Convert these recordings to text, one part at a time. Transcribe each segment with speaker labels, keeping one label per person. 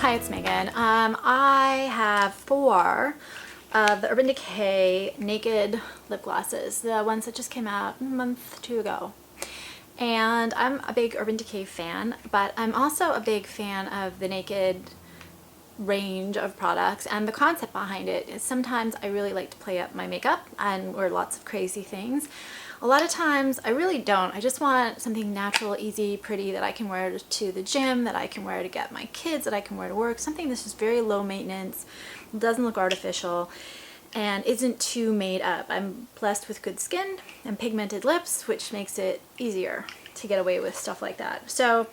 Speaker 1: Hi, it's Megan. I have 4 of the Urban Decay Naked Lip Glosses, the ones that just came out a month or 2 ago. And I'm a big Urban Decay fan, but I'm also a big fan of the Naked range of products, and the concept behind it is sometimes I really like to play up my makeup and wear lots of crazy things. A lot of times I really don't. I just want something natural, easy, pretty that I can wear to the gym, that I can wear to get my kids, that I can wear to work. Something that's just very low maintenance, doesn't look artificial, and isn't too made up. I'm blessed with good skin and pigmented lips, which makes it easier to get away with stuff like that. So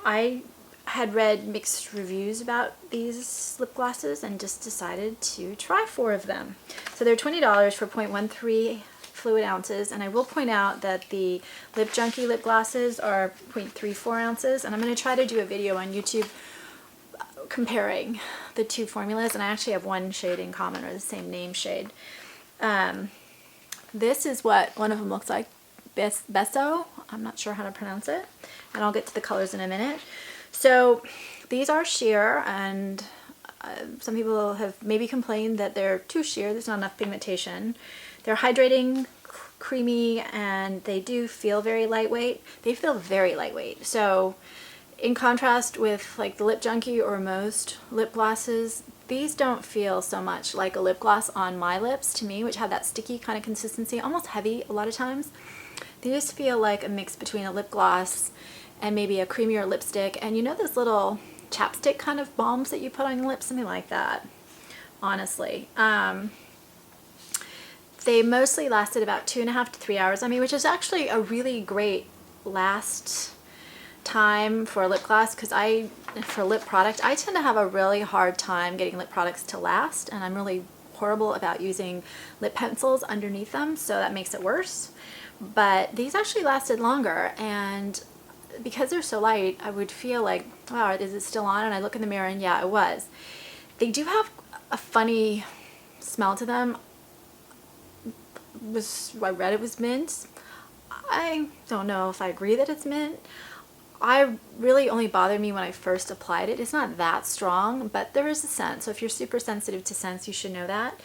Speaker 1: I had read mixed reviews about these lip glosses and just decided to try 4 of them. So they're $20 for 0.13 fluid ounces, and I will point out that the Lip Junkie lip glosses are 0.34 ounces, and I'm going to try to do a video on YouTube comparing the 2 formulas, and I actually have one shade in common, or the same name shade. This is what one of them looks like, Beso. I'm not sure how to pronounce it, and I'll get to the colors in a minute. So these are sheer, and some people have maybe complained that they're too sheer, there's not enough pigmentation. They're hydrating, creamy, and they do feel very lightweight. They feel very lightweight. So in contrast with like the Lip Junkie or most lip glosses, these don't feel so much like a lip gloss on my lips to me, which have that sticky kind of consistency, almost heavy a lot of times. These feel like a mix between a lip gloss and maybe a creamier lipstick, and you know those little chapstick kind of balms that you put on your lips, something like that, honestly. They mostly lasted about 2.5 to 3 hours on me, which is actually a really great last time for a lip gloss, because for lip product, I tend to have a really hard time getting lip products to last, and I'm really horrible about using lip pencils underneath them, so that makes it worse. But these actually lasted longer, and because they're so light, I would feel like, wow, is it still on? And I look in the mirror and yeah, it was. They do have a funny smell to them. I read it was mint. I don't know if I agree that it's mint. I really only bothered me when I first applied it. It's not that strong, but there is a scent. So if you're super sensitive to scents, you should know that.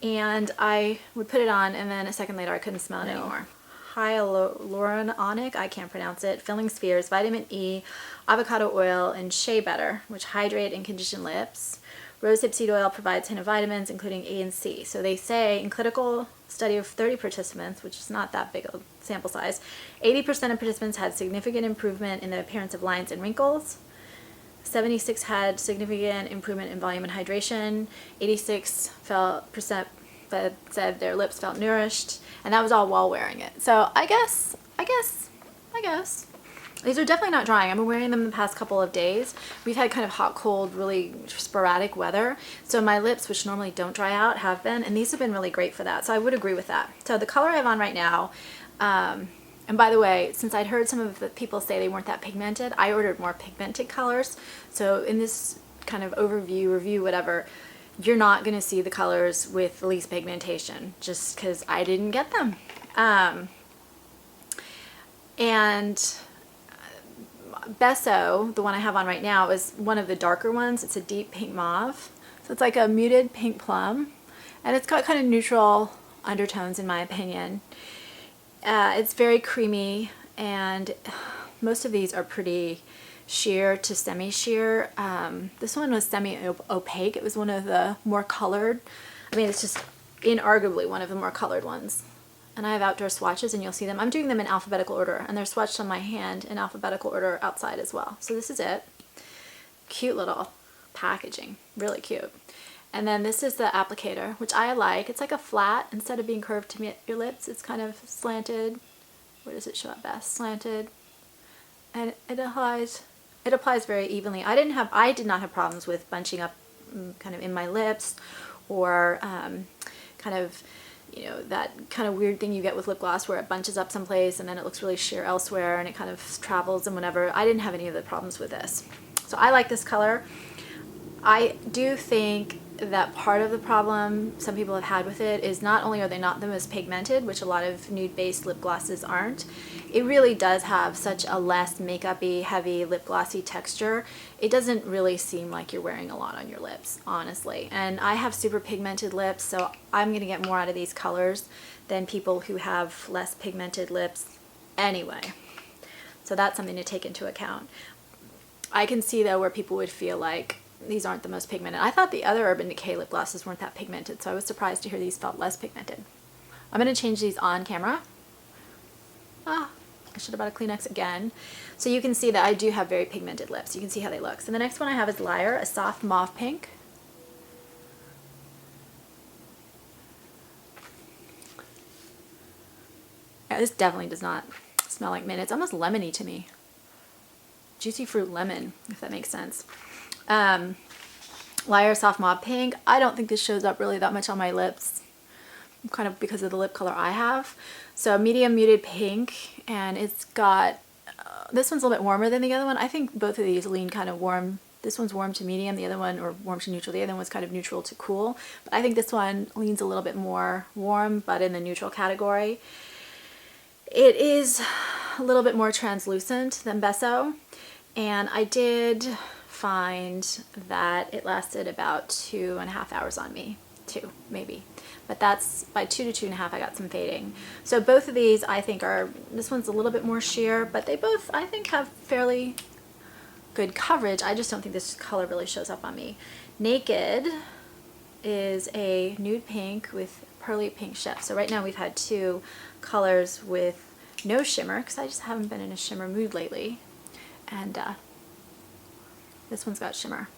Speaker 1: And I would put it on, and then a second later I couldn't smell it anymore. Hyaluronic, I can't pronounce it, filling spheres, vitamin E, avocado oil, and shea butter, which hydrate and condition lips. Rosehip seed oil provides a hint of vitamins, including A and C. So they say in clinical study of 30 participants, which is not that big a sample size, 80% of participants had significant improvement in the appearance of lines and wrinkles. 76 had significant improvement in volume and hydration. 86% said their lips felt nourished, and that was all while wearing it. So I guess these are definitely not drying. I've been wearing them the past couple of days. We've had kind of hot, cold, really sporadic weather, so my lips, which normally don't dry out, have been, and these have been really great for that. So I would agree with that. So the color I have on right now, and by the way, since I'd heard some of the people say they weren't that pigmented, I ordered more pigmented colors. So in this kind of overview, review, whatever, you're not going to see the colors with the least pigmentation, just because I didn't get them. And Beso, the one I have on right now, is one of the darker ones. It's a deep pink mauve. So it's like a muted pink plum, and it's got kind of neutral undertones in my opinion. It's very creamy, and most of these are pretty sheer to semi-sheer. This one was semi-opaque. It was one of the more colored. I mean, it's just inarguably one of the more colored ones. And I have outdoor swatches, and you'll see them. I'm doing them in alphabetical order, and they're swatched on my hand in alphabetical order outside as well. So this is it. Cute little packaging, really cute. And then this is the applicator, which I like. It's like a flat, instead of being curved to meet your lips, it's kind of slanted. Where does it show up best? Slanted. And it applies very evenly. I did not have problems with bunching up kind of in my lips, or kind of, you know, that kind of weird thing you get with lip gloss where it bunches up someplace and then it looks really sheer elsewhere and it kind of travels and whatever. I didn't have any of the problems with this. So I like this color. I do think that part of the problem some people have had with it is not only are they not the most pigmented, which a lot of nude-based lip glosses aren't, it really does have such a less makeup-y, heavy, lip glossy texture. It doesn't really seem like you're wearing a lot on your lips, honestly. And I have super pigmented lips, so I'm going to get more out of these colors than people who have less pigmented lips anyway. So that's something to take into account. I can see though where people would feel like these aren't the most pigmented. I thought the other Urban Decay lip glosses weren't that pigmented, so I was surprised to hear these felt less pigmented. I'm going to change these on camera. I should have bought a Kleenex again. So you can see that I do have very pigmented lips. You can see how they look. So the next one I have is Liar, a soft mauve pink. Yeah, this definitely does not smell like mint. It's almost lemony to me. Juicy fruit lemon, if that makes sense. Liar, soft mauve pink. I don't think this shows up really that much on my lips, kind of because of the lip color I have. So medium muted pink, and it's got, this one's a little bit warmer than the other one. I think both of these lean kind of warm. This one's warm to medium, the other one, or warm to neutral. The other one's kind of neutral to cool. But I think this one leans a little bit more warm, but in the neutral category. It is a little bit more translucent than Beso, and I did find that it lasted about 2.5 hours on me. 2 maybe, but that's by 2 to 2.5 I got some fading. So both of these I think are, this one's a little bit more sheer, but they both I think have fairly good coverage. I just don't think this color really shows up on me. Naked is a nude pink with pearly pink shift. So right now we've had 2 colors with no shimmer because I just haven't been in a shimmer mood lately, and this one's got shimmer.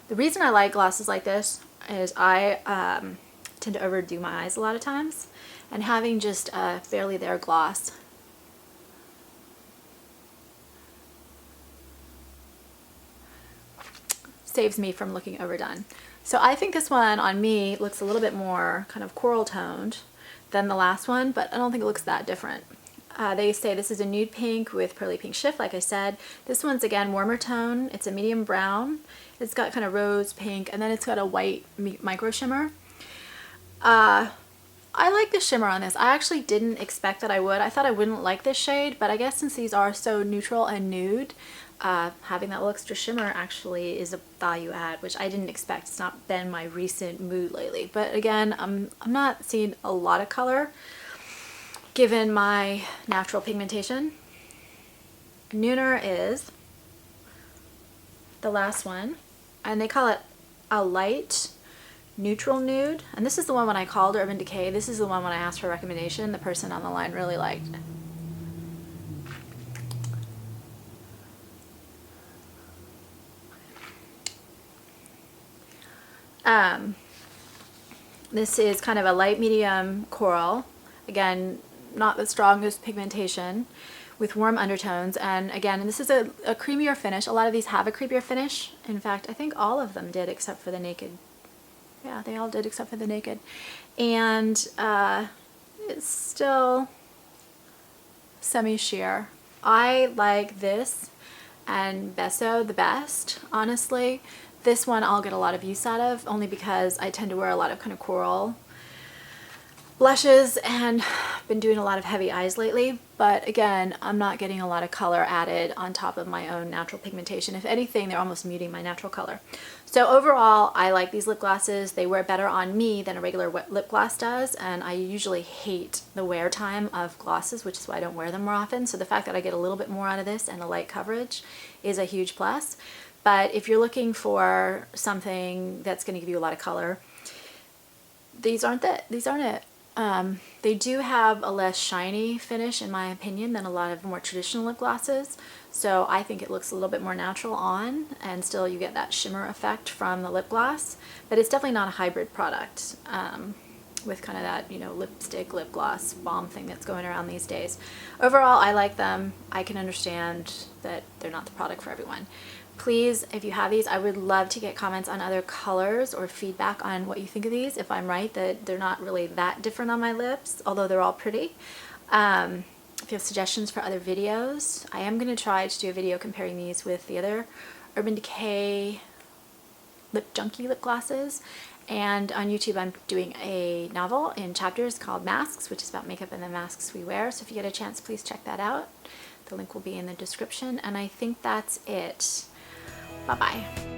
Speaker 1: The reason I like glosses like this is I tend to overdo my eyes a lot of times, and having just a fairly there gloss saves me from looking overdone. So I think this one on me looks a little bit more kind of coral toned than the last one, but I don't think it looks that different. They say this is a nude pink with pearly pink shift, like I said. This one's again warmer tone. It's a medium brown. It's got kind of rose pink, and then it's got a white micro shimmer. I like the shimmer on this. I actually didn't expect that I would. I thought I wouldn't like this shade, but I guess since these are so neutral and nude, having that little extra shimmer actually is a value add, which I didn't expect. It's not been my recent mood lately. But again, I'm not seeing a lot of color given my natural pigmentation. Nooner is the last one, and they call it a light neutral nude, and this is the one when I called Urban Decay. This is the one when I asked for a recommendation the person on the line really liked. This is kind of a light medium coral, again not the strongest pigmentation, with warm undertones, and again this is a creamier finish. A lot of these have a creamier finish. In fact, I think all of them did except for the Naked. Yeah, they all did except for the Naked. And it's still semi-sheer. I like this and Beso the best, honestly. This one I'll get a lot of use out of, only because I tend to wear a lot of kind of coral blushes and been doing a lot of heavy eyes lately. But again, I'm not getting a lot of color added on top of my own natural pigmentation. If anything, they're almost muting my natural color. So overall, I like these lip glosses. They wear better on me than a regular wet lip gloss does, and I usually hate the wear time of glosses, which is why I don't wear them more often. So the fact that I get a little bit more out of this and a light coverage is a huge plus. But if you're looking for something that's going to give you a lot of color, these aren't it. They do have a less shiny finish, in my opinion, than a lot of more traditional lip glosses. So I think it looks a little bit more natural on, and still you get that shimmer effect from the lip gloss. But it's definitely not a hybrid product with kind of that, you know, lipstick, lip gloss, balm thing that's going around these days. Overall, I like them. I can understand that they're not the product for everyone. Please, if you have these, I would love to get comments on other colors or feedback on what you think of these. If I'm right that they're not really that different on my lips, although they're all pretty. If you have suggestions for other videos, I am going to try to do a video comparing these with the other Urban Decay lip junkie lip glosses. And on YouTube I'm doing a novel in chapters called Masks, which is about makeup and the masks we wear. So if you get a chance, please check that out. The link will be in the description. And I think that's it. Bye-bye.